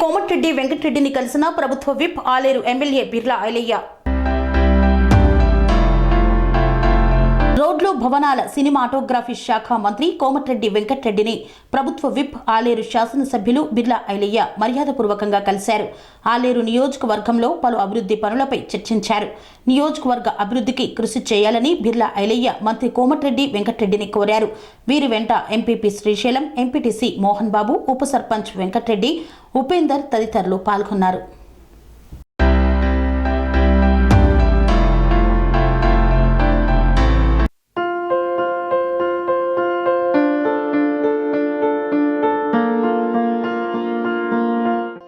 కోమటిరెడ్డి వెంకటరెడ్డిని కలిసిన ప్రభుత్వ whip Aleru MLA Birla Ailayya. రోడ్లు భవనాల సినిమాటోగ్రఫీ శాఖ మంత్రి కోమటిరెడ్డి వెంకటరెడ్డిని ప్రభుత్వ విప్ ఆలేరు శాసనసభ్యులు బిర్లా ఐలయ్య మర్యాదపూర్వకంగా కలిశారు. ఆలేరు నియోజకవర్గంలో పలు అభివృద్ధి పనులపై చర్చించారు. నియోజకవర్గ అభివృద్ధికి కృషి చేయాలని బిర్లా ఐలయ్య మంత్రి కోమటిరెడ్డి వెంకటరెడ్డిని కోరారు. వీరి వెంట ఎంపీపీ శ్రీశైలం, ఎంపీటీసీ మోహన్ బాబు, ఉప సర్పంచ్ వెంకటరెడ్డి, ఉపేందర్ తదితరులు పాల్గొన్నారు.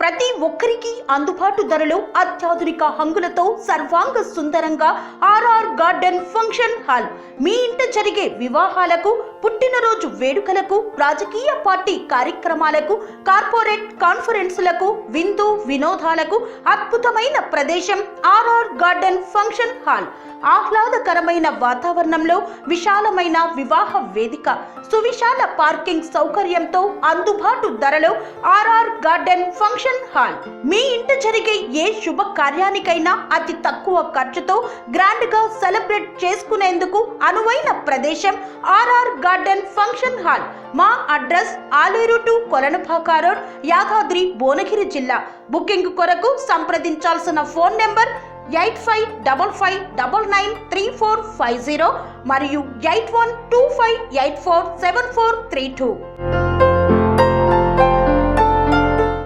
ప్రతి ఒక్కరికి అందుబాటు ధరలో అత్యాధునిక హంగులతో సర్వాంగ సుందరంగా ఆర్ఆర్ గార్డెన్ ఫంక్షన్ హాల్ మీ ఇంట జరిగే వివాహాలకు, పుట్టినరోజు వేడుకలకు, రాజకీయ పార్టీ కార్యక్రమాలకు, కార్పొరేట్ కాన్ఫరెన్సులకు, విందు వినోదాలకు అద్భుతమైన ప్రదేశం ఆర్ఆర్ గార్డెన్ ఫంక్షన్ హాల్. ఆహ్లాదకరమైన వాతావరణంలో విశాలమైన వివాహ వేదిక, సువిశాల పార్కింగ్ సౌకర్యంతో అందుబాటు ధరలో ఆర్ఆర్ గార్డెన్ ఫంక్షన్ హాల్. మీ ఇంట జరిగే ఏ శుభ కార్యానికైనా అతి తక్కువ ఖర్చుతో గ్రాండ్ గా సెలబ్రేట్ చేసుకునేందుకు అనువైన ప్రదేశం ఆర్ఆర్ గార్డెన్ ఫంక్షన్ హాల్. మా address Aleru to Kolanupaka road, Yadadri, Bhuvanagiri జిల్లా. బుకింగ్ కొరకు సంప్రదించాల్సిన ఫోన్ నెంబర్ 8555993450 మరియు 8125847432.